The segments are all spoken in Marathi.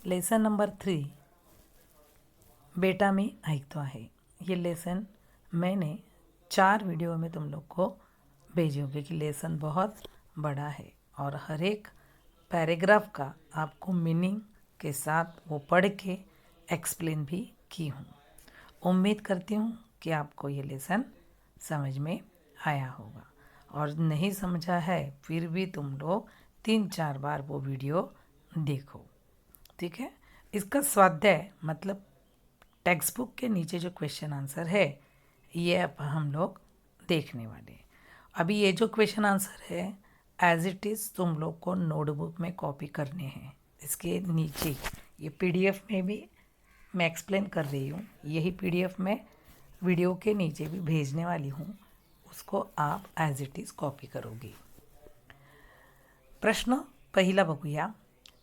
लेसन नंबर 3, बेटा मी ऐकतो आहे। ये लेसन मैंने 4 वीडियो में तुम लोग को भेजे होंगे कि लेसन बहुत बड़ा है और हर एक पैराग्राफ का आपको मीनिंग के साथ वो पढ़ के एक्सप्लेन भी की हूँ। उम्मीद करती हूँ कि आपको ये लेसन समझ में आया होगा, और नहीं समझा है फिर भी तुम लोग 3-4 बार वो वीडियो देखो, ठीक है। इसका स्वाध्याय मतलब टेक्स्ट बुक के नीचे जो क्वेश्चन आंसर है ये अब हम लोग देखने वाले हैं। अभी ये जो क्वेश्चन आंसर है एज इट इज़ तुम लोग को नोटबुक में कॉपी करने हैं। इसके नीचे ये पीडीएफ में भी मैं एक्सप्लेन कर रही हूँ, यही पीडीएफ में वीडियो के नीचे भी भेजने वाली हूँ, उसको आप ॲज इट इज कॉपी करोगी। प्रश्न पहिला बघूया।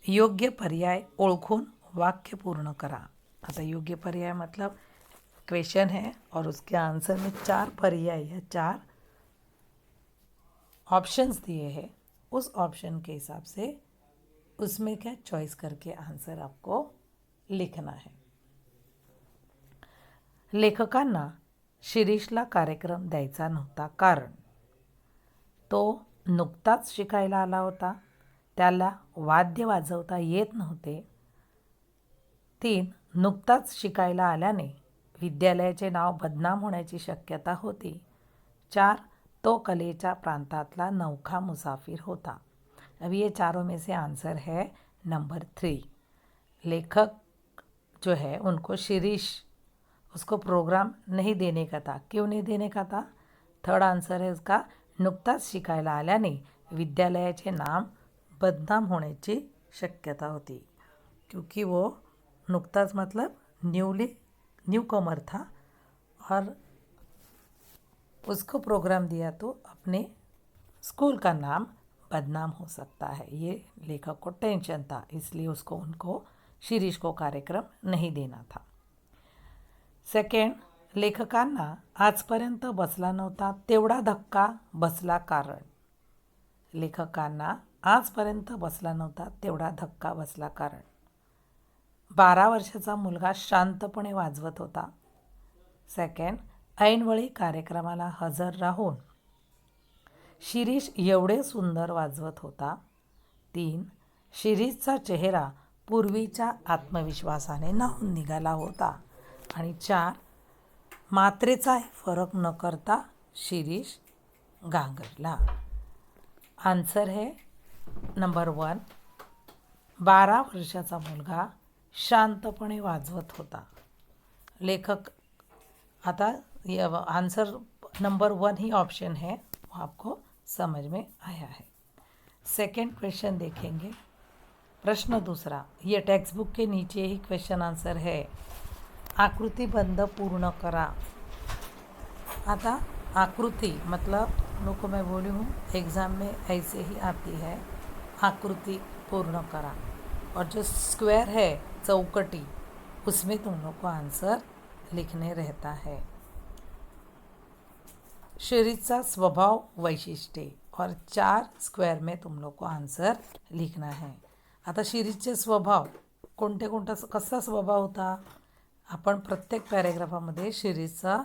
योग्य पर्याय ओळखून वाक्य पूर्ण करा। आता योग्य पर्याय मतलब क्वेश्चन है और उसके आंसर में 4 पर्याय या 4 ऑप्शंस दिए हैं, उस ऑप्शन के हिसाब से उसमें क्या चॉइस करके आंसर आपको लिखना है। लेखकांना शिरीषला कार्यक्रम द्यायचा नव्हता कारण तो नुकताच शिकायला आला होता, त्याला वाद्य वाजवता येत नव्हते। 3, नुकताच शिकायला आल्याने विद्यालयाचे नाव बदनाम होण्याची शक्यता होती। 4, तो कलेच्या प्रांतातला नौखा मुसाफिर होता। अब ये चारों में से आंसर है नंबर 3। लेखक जो है उनको शिरीष उसको प्रोग्राम नहीं देने का था। क्यों नहीं देने का था? थर्ड आंसर है उसका, नुकताच शिकायला आल्याने विद्यालयाचे नाम बदनाम होण्याची शक्यता होती, क्योंकि वो नुकताच मतलब न्यू कमर था और उसको प्रोग्राम दिया तो अपने स्कूल का नाम बदनाम हो सकता है। ये लेखक को टेंशन था, इसलिए उनको शिरीष को कार्यक्रम नहीं देना था। सेकंड, लेखकांना आजपर्यंत बसला नव्हता तेवढा धक्का बसला कारण लेखकांना आजपर्यंत बसला नव्हता तेवढा धक्का बसला कारण 12 वर्षाचा मुलगा शांतपणे वाजवत होता। सेकंड, ऐनवेळी कार्यक्रमाला हजर राहून शिरीष एवढे सुंदर वाजवत होता। 3, शिरीषचा चेहरा पूर्वीच्या आत्मविश्वासाने न्हाऊन निघाला होता। आणि 4, मात्रेचाही फरक न करता शिरीष गांगरला। आंसर है नंबर 1, 12 वर्षाचा मुलगा शांतपणे वाजवत होता। लेखक आता ये आंसर नंबर 1 ही ऑप्शन है, वो आपको समझ में आया है। सेकंड क्वेश्चन देखेंगे। प्रश्न दूसरा, ये टेक्स्ट बुक के नीचे ही क्वेश्चन आंसर है। आकृतिबंध पूर्ण करा। आता आकृति मतलब लोग को मैं बोली हूँ एग्ज़ाम में ऐसे ही आती है, आकृति पूर्ण करा, और जो स्क्वायर है चौकटी उसमें तुम लोग को आंसर लिखने रहता है। शिरीषचा स्वभाव वैशिष्ट्ये, और 4 स्क्वेअर में तुम लोग को आंसर लिखना है। आता शिरीषचे स्वभाव कोणता कसा स्वभाव होता आपण प्रत्येक पॅरेग्राफामध्ये शिरीषचा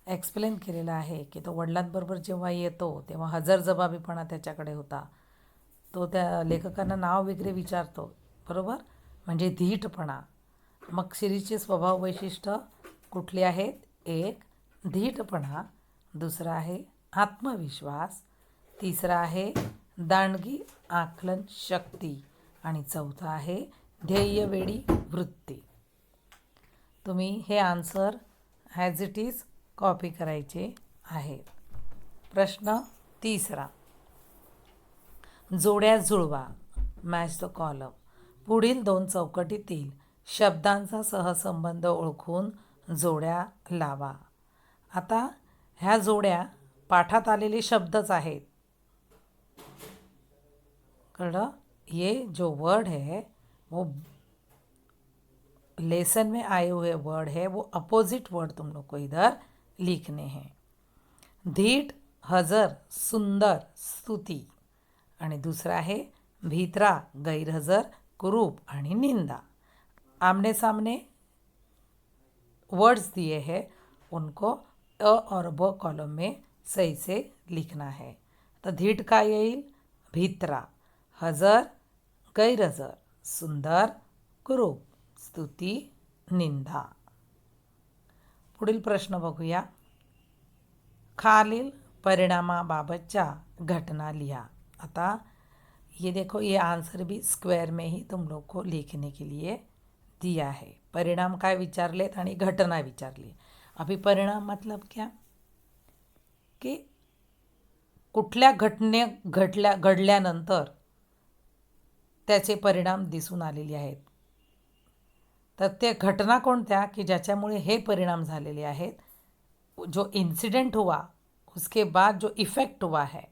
एक्सप्लेन केलेला आहे की तो वडिलांबरोबर जेव्हा येतो तेव्हा हजरजबाबीपणा त्याच्याकडे होता, तो त्या लेखकांना नाव वगैरे विचारतो, बरोबर, म्हणजे धीटपणा। मग शिरीषचे स्वभाव वैशिष्ट्य कुठले आहेत? 1, धीटपणा, दुसरा आहे आत्मविश्वास, तिसरा आहे दांडगी आकलन शक्ती, आणि चौथा आहे ध्येयवेडी वृत्ती। तुम्ही हे answer as it is copy करायचे आहेत। प्रश्न तिसरा, जोड्या जुळवा, मॅच द कॉलम। पुढील 2 चौकटीतील शब्दांचा सहसंबंध ओळखून जोड्या लावा। आता ह्या जोड्या पाठात आलेले शब्दच आहेत, कळलं? ये जो वर्ड है वो लेसन में आए हुए वर्ड है, वो अपोजिट वर्ड तुम लोग को इधर लिखने हैं। धीट, हजर, सुंदर, स्तुती, आणि दूसरा है भीतरा, गैरहजर, कुरूप आणि निंदा। आमने सामने वर्ड्स दिए हैं, उनको अ और ब कॉलम में सही से लिखना है. तर धीट काय येईल? भित्रा. हजर गैरहजर. सुंदर कुरूप. स्तुती निंदा. पुढील प्रश्न बघूया. खालील परिणामाबाबतच्या घटना लिहा. आता ये देखो, ये आंसर भी स्क्वायर में ही तुम लोग को लिखने के लिए दिया है. परिणाम काय विचारलेत आणि घटना विचारली. अभी परिणाम मतलब क्या, की कुठल्या घडल्यानंतर त्याचे परिणाम दिसून आलेले आहेत. तर ते घटना कोणत्या की ज्याच्यामुळे हे परिणाम झालेले आहेत. जो इंसिडेंट हुआ उसके बाद जो इफ़ेक्ट हुआ है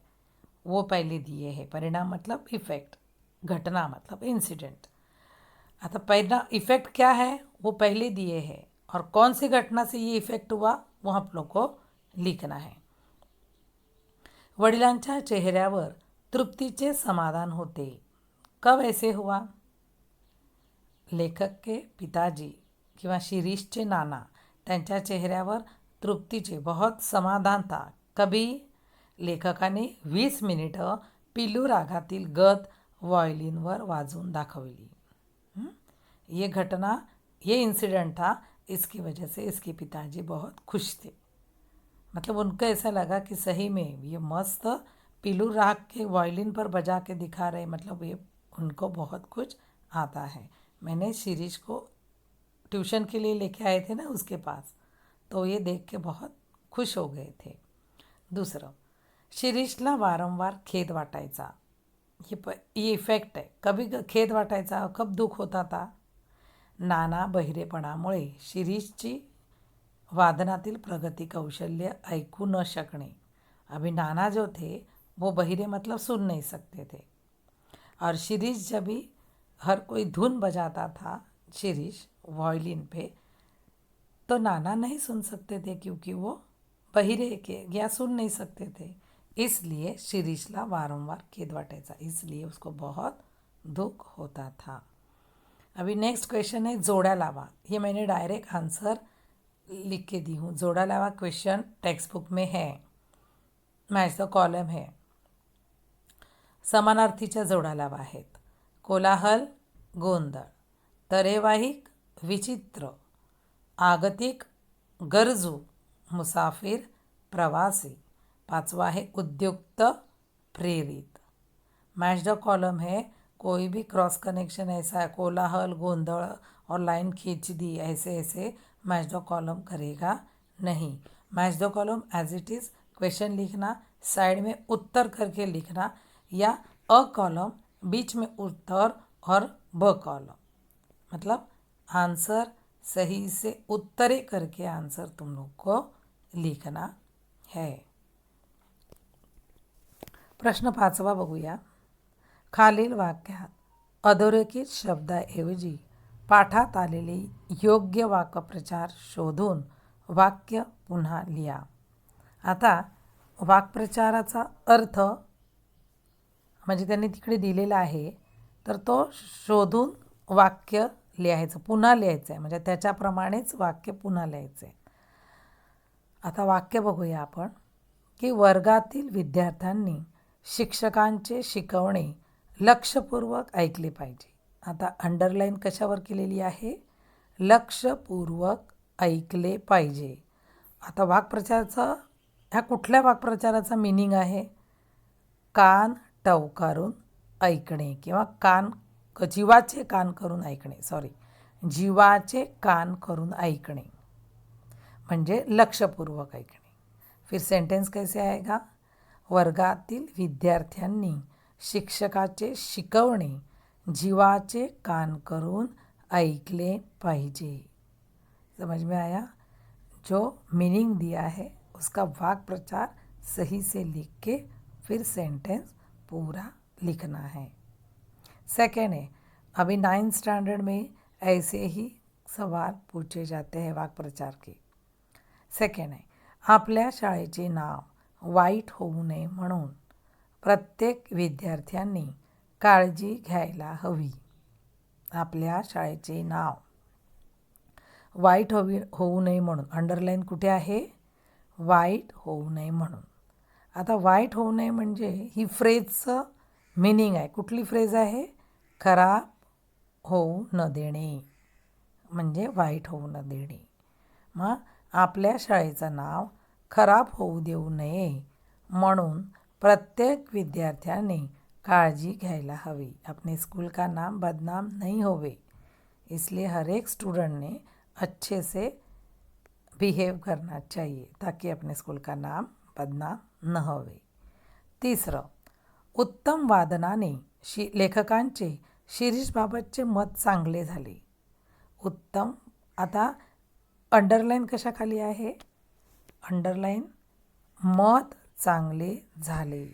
वो पहले दिए हैं. परिणाम मतलब इफ़ेक्ट, घटना मतलब इंसिडेंट. आता पहला इफ़ेक्ट क्या है वो पहले दिए हैं, और कौन सी घटना से ये इफ़ेक्ट हुआ वो आप लोग को लिखना है. वडिलांच्या चेहऱ्यावर तृप्तीचे समाधान होते. कब ऐसे हुआ? लेखक के पिताजी किंवा शिरीषचे नाना, त्यांच्या चेहऱ्यावर तृप्तीचे बहुत समाधान था. कभी? लेखकाने 20 मिनिटं पिलू रागातील गत व्हायोलिनवर वाजवून दाखवली. ये घटना, ये इंसिडेंट था, इसकी वजह से इसके पिताजी बहुत खुश थे. मतलब उनको ऐसा लगा कि सही में ये मस्त पिलू राग के वायलिन पर बजा के दिखा रहे, मतलब ये उनको बहुत कुछ आता है. मैंने शिरीष को ट्यूशन के लिए लेके आए थे ना उसके पास, तो ये देख के बहुत खुश हो गए थे. दुसरं, शिरीषला वारंवार खेद वाटायचा. ये इफेक्ट आहे. कभी खेद वाटायचा, कब दुःख होता था? नाना बहिरेपणामुळे शिरीषची वादनातील प्रगति कौशल्य ऐकू न शकणे. अभी नाना जो थे वो बहिरे मतलब सुन नहीं सकते थे. और शिरीष जब भी हर कोई धुन बजाता था शिरीष वायलिन पे, तो नाना नहीं सुन सकते थे क्योंकि वो बहिरे के या सुन नहीं सकते थे. इसलिए शिरीषला वारंवार खेद वाटायचा, इसलिए उसको बहुत दुख होता था. अभी नेक्स्ट क्वेश्चन है जोड़ा लावा. ये मैंने डायरेक्ट आंसर लिख के दी हूँ. जोड़ा लावा क्वेश्चन टेक्स्ट बुक में है. मैच द कॉलम है. समानार्थीच्या जोडा लावा आहेत. कोलाहल गोंधळ, तरेवाहिक विचित्र, आगतिक गरजू, मुसाफिर प्रवासी. पाचवा है उद्युक्त प्रेरित. मैच द कॉलम है. कोई भी क्रॉस कनेक्शन ऐसा है, कोलाहल गोंधळ और लाइन खींच दी, ऐसे ऐसे मैच द कॉलम करेगा नहीं. Match the column as it is question लिखना, साइड में उत्तर करके लिखना, या अ कॉलम बीच में उत्तर और ब कॉलम, मतलब आंसर सही से उत्तरे करके आंसर तुम लोग को लिखना है. प्रश्न 5वा बघूया. खालील वाक्यात अधोरेखित शब्दाऐवजी पाठात आलेले योग्य वाक्प्रचार शोधून वाक्य पुन्हा लिहा. आता वाक्प्रचाराचा अर्थ म्हणजे त्यांनी तिकडे दिलेला आहे, तर तो शोधून वाक्य लिहायचं, पुन्हा लिहायचं आहे, म्हणजे त्याच्याप्रमाणेच वाक्य पुन्हा लिहायचं आहे. आता वाक्य बघूया आपण, की वर्गातील विद्यार्थ्यांनी शिक्षकांचे शिकवणे लक्षपूर्वक ऐकले पाहिजे. आता अंडरलाईन कशावर केलेली आहे? लक्षपूर्वक ऐकले पाहिजे. आता वाक्प्रचाराचा, ह्या कुठल्या वाक्प्रचाराचा मीनिंग आहे? कान टवकारून ऐकणे किंवा जीवाचे कान करून ऐकणे, जीवाचे कान करून ऐकणे म्हणजे लक्षपूर्वक ऐकणे. फिर सेंटेंस कैसे आएगा? वर्गातील विद्यार्थ्यांनी शिक्षकाचे शिकवणे जीवाचे कान करून ऐकले पाहिजे. समझ में आया? जो मीनिंग दिया है उसका वाक्प्रचार सही से लिख के फिर सेंटेंस पूरा लिखना है. सेकेंड है, अभी 9th स्टैंडर्ड में ऐसे ही सवाल पूछे जाते हैं वाक्प्रचार के. सेकेंड है, आपल्या शाळेचे नाव वाईट होऊ नये म्हणून प्रत्येक विद्यार्थ्यांनी काळजी घ्यायला हवी. आपल्या शाळेचे नाव वाईट होऊ नये म्हणून. अंडरलाईन कुठे आहे? वाईट होऊ नये म्हणून. आता वाईट होऊ नये म्हणजे ही फ्रेजचं मिनिंग आहे. कुठली फ्रेज आहे? खराब होऊ न देणे, म्हणजे वाईट होऊ न देणे. मग आपल्या शाळेचं नाव खराब होऊ देऊ नये म्हणून प्रत्येक विद्यार्थ्याने काळजी घ्यायला हवी. अपने स्कूल का नाम बदनाम नहीं होवे, इसलिए हर एक स्टूडेंट ने अच्छे से बिहेव करना चाहिए ताकि अपने स्कूल का नाम बदनाम न होवे. तिसरं, उत्तम वादनाने लेखकांचे शिरीषबाबतचे मत चांगले झाले. उत्तम, आता अंडरलाईन कशाखाली आहे? अंडरलाईन मत चांगले झाले.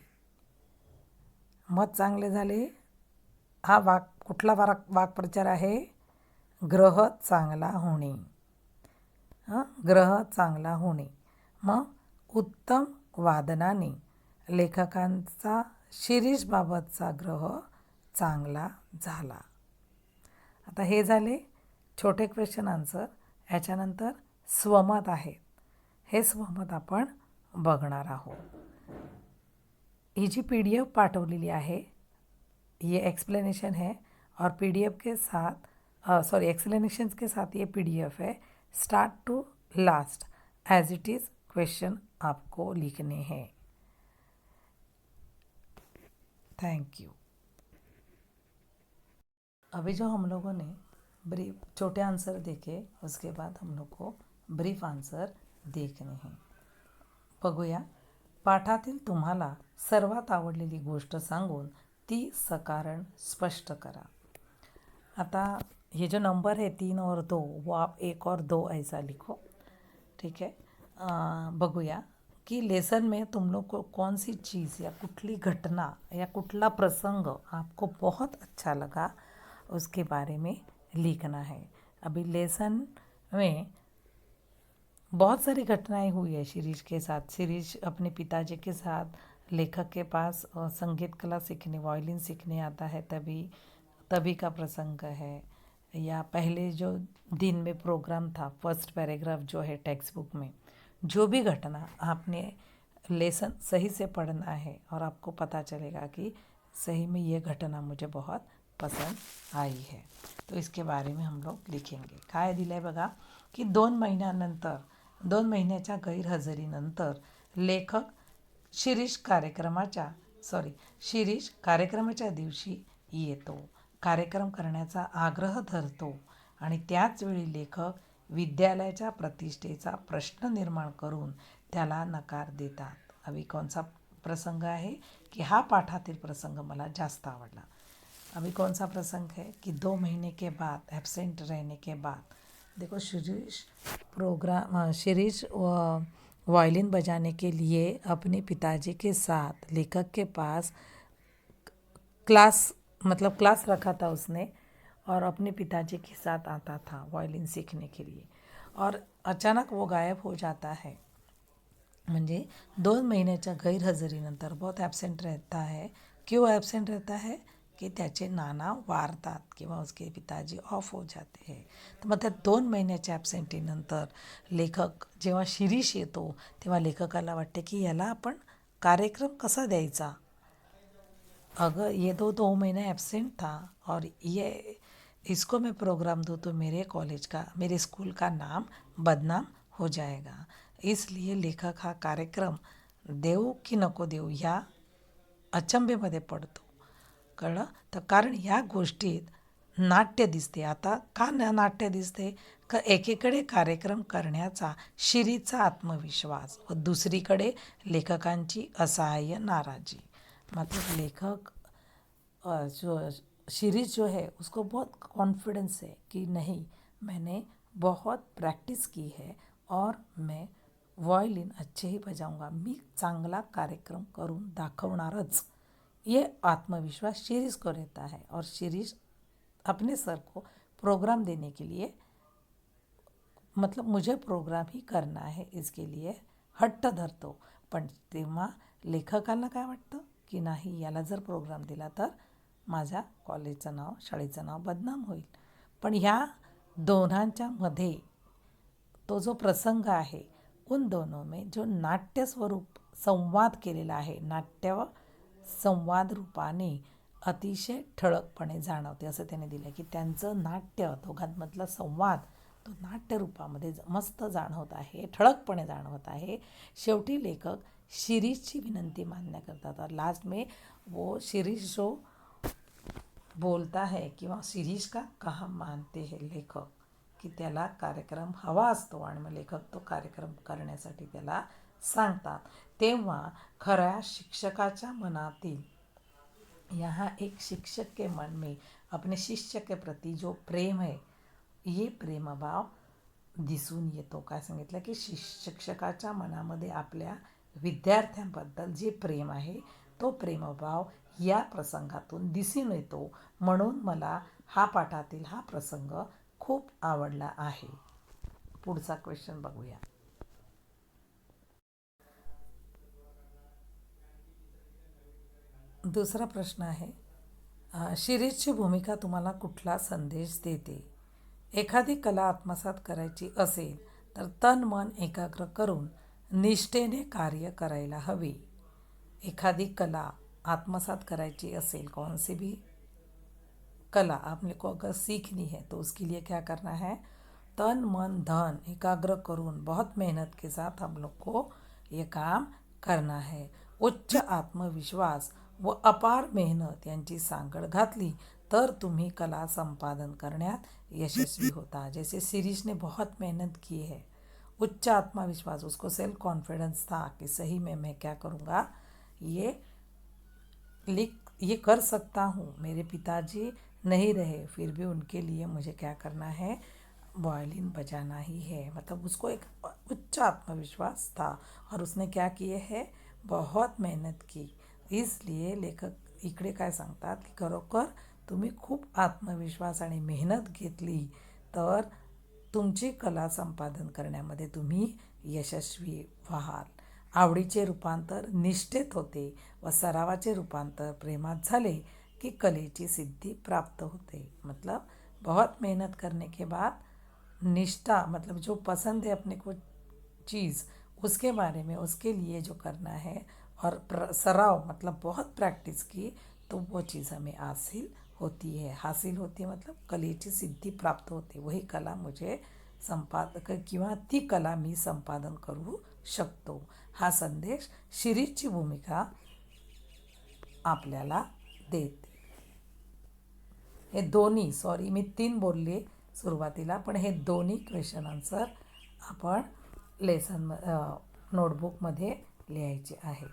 मत चांगले झाले हा कुठला वाक्प्रचार आहे? ग्रह चांगला होणे. ग्रह चांगला होणे. मग उत्तम वादनाने लेखकांचा शिरीषबाबतचा ग्रह चांगला झाला. आता हे झाले छोटे क्वेश्चन आन्सर. याच्यानंतर स्वमत आहेत. हे स्वमत आपण बघणार आहोत. ही जी PDF पाठवलेली आहे, ये एक्सप्लेनेशन है और PDF के साथ एक्सप्लेनेशंस के साथ ये PDF है. Start to last as it is question आपको लिखने हैं. Thank you. अभी जो हम लोगों ने ब्रीफ छोटे आंसर देखे, उसके बाद हम लोग को ब्रीफ आंसर देखने हैं. बघूया. पाठातील तुम्हाला सर्वात आवडलेली गोष्ट सांगून ती सकारण स्पष्ट करा. आता ये जो नंबर है 3 और 2, वो आप 1 और 2 ऐसा लिखो. ठीक है. बघूया कि लेसन में तुम लोग को कौन सी चीज़ या कुठली घटना या कुठला प्रसंग आपको बहुत अच्छा लगा, उसके बारे में लिखना है. अभी लेसन में बहुत सारी घटनाएं हुई है शिरीष के साथ. शिरीष अपने पिताजी के साथ लेखक के पास संगीत कला सीखने, वायलिन सीखने आता है, तभी का प्रसंग है. या पहले जो दिन में प्रोग्राम था, फर्स्ट पैराग्राफ जो है टेक्स्ट बुक में, जो भी घटना आपने लेसन सही से पढ़ना है और आपको पता चलेगा कि सही में ये घटना मुझे बहुत पसंद आई है. तो इसके बारे में हम लोग लिखेंगे. काय दिलं आहे बघा की 2 महिन्याच्या गैरहजेरीनंतर लेखक शिरीष कार्यक्रमाच्या दिवशी येतो. कार्यक्रम करण्याचा आग्रह धरतो आणि त्याच वेळी लेखक विद्यालयाच्या प्रतिष्ठेचा प्रश्न निर्माण करून त्याला नकार देतात. अभी कौनसा प्रसंग आहे की हा पाठातील प्रसंग मला जास्त आवडला. अभी कौन सा प्रसंग है कि 2 महीने के बाद, एब्सेंट रहने के बाद, देखो शिरीष वायलिन बजाने के लिए अपने पिताजी के साथ लेखक के पास क्लास रखा था उसने, और अपने पिताजी के साथ आता था वायलिन सीखने के लिए, और अचानक वो गायब हो जाता है. म्हणजे 2 महिन्याच्या गैरहजेरीनंतर बहुत ॲब्सेंट रहता है. क्यों ॲब्सेंट रहता है की त्याचे नाना वारतात किंवा उसके पिताजी ऑफ हो जाते हैं. तर मग त्या 2 महिन्याच्या ॲब्सेंटीनंतर लेखक जेव्हा शिरीष येतो तेव्हा लेखकाला वाटते की याला आपण कार्यक्रम कसा द्यायचा. अगर ये 2 महीने एब्सेंट था और ये इसको मैं प्रोग्राम दूँ तो मेरे स्कूल का नाम बदनाम हो जाएगा. इसलिए लेखक हा कार्यक्रम देऊ की नको देऊ या अचंबेमध्ये पडतो. कळलं. तर कारण ह्या गोष्टीत नाट्य दिसते. आता का नाट्य दिसते? का एकीकडे कार्यक्रम करण्याचा शिरीचा आत्मविश्वास व दुसरीकडे लेखकांची असहाय्य नाराजी. मतलब लेखक शिरीष जो है उसको बहुत कॉन्फिडेंस है कि नहीं, मैंने बहुत प्रैक्टिस की है और मैं वायलिन अच्छे ही बजाऊंगा, मी चांगला कार्यक्रम करून दाखवणारच. ये आत्मविश्वास शिरीष को रहता है और शिरीष अपने सर को प्रोग्राम देने के लिए, मतलब मुझे प्रोग्राम ही करना है, इसके लिए हट्ट धरतो. पण तेव्हा लेखकाला काय वाटतं की नाही, याला जर प्रोग्राम दिला तर माझ्या कॉलेजचं नाव, शाळेचं नाव बदनाम होईल. पण ह्या दोघांच्या मध्ये तो जो प्रसंग आहे उन दोनों में जो नाट्य स्वरूप संवाद केलेला आहे, नाट्य संवाद रूपाने अतिशय ठळकपणे जाणवते असं त्याने दिलं की त्यांचं नाट्य दोघांमधला संवाद तो नाट्य रूपामध्ये मस्त जाणवत आहे, ठळकपणे जाणवत आहे. शेवटी लेखक शिरीषची विनंती मान्य करतात और लास्ट में वो शिरीष जो बोलता है किंवा शिरीष का कहा मानते हैं लेखक की त्याला कार्यक्रम हवा असतो आणि मग लेखक तो कार्यक्रम करण्यासाठी त्याला सांगतात. तेव्हा खऱ्या शिक्षकाच्या मनातील यहाँ एक शिक्षक के मन में अपने शिष्य के प्रति जो प्रेम है ये प्रेमभाव दिसून येतो. काय सांगितलं की शिक्षकाच्या मनामध्ये आपल्या विद्यार्थ्यांबद्दल जे प्रेम आहे तो प्रेमभाव या प्रसंगातून दिसून येतो. म्हणून मला हा पाठातील हा प्रसंग खूप आवडला आहे. पुढचा क्वेश्चन बघूया. दुसरा प्रश्न आहे, शिरीषची भूमिका तुम्हाला कुठला संदेश देते? एखादी कला आत्मसात करायची असेल तर तन मन एकाग्र करून निष्ठेने कार्य करायला हवे. एखादी कला आत्मसात करायची असेल, कौन सी भी कला आपने को अगर सीखनी है तो उसके लिए क्या करना है, तन मन धन एकाग्र करून बहुत मेहनत के साथ हम लोग को ये काम करना है. उच्च आत्मविश्वास व अपार मेहनत यांची सांगड घातली तर तुम्ही कला संपादन करण्यात यशस्वी होता. जैसे शिरीष ने बहुत मेहनत की है, उच्च आत्मविश्वास, उसको सेल्फ कॉन्फिडेंस था कि सही में मैं क्या करूँगा, ये कर सकता हूँ. मेरे पिताजी नहीं रहे फिर भी उनके लिए मुझे क्या करना है, वायलिन बजाना ही है. मतलब उसको एक उच्च आत्मविश्वास था और उसने क्या किए है, बहुत मेहनत की. इसलिए लेखक इकडे काय सांगतात की खरोखर तुम्ही खूप आत्मविश्वास आणि मेहनत घेतली तर तुमची कला संपादन करण्यामध्ये तुम्ही यशस्वी व्हाल. आवडीचे रूपांतर निष्ठेत होते व सरावाचे रूपांतर प्रेमात झाले की कलेची सिद्धि प्राप्त होते. मतलब बहुत मेहनत करने के बाद निष्ठा, मतलब जो पसंद है अपने को चीज़ उसके बारे में उसके लिए जो करना है और सराव मतलब बहुत प्रैक्टिस की तो वो चीज़ हमें हासिल होती है. मतलब कलेची सिद्धी प्राप्त होते. वही कला मुझे संपादक किंवा ती कला मी संपादन करू शकतो. हा संदेश शिरीषची भूमिका आपल्याला देते. हे दोन्ही, सॉरी मी 3 बोलले सुरुवातीला, पण हे दोन्ही क्वेश्चन आन्सर आपण लेसन नोटबुकमध्ये लिहायचे आहे.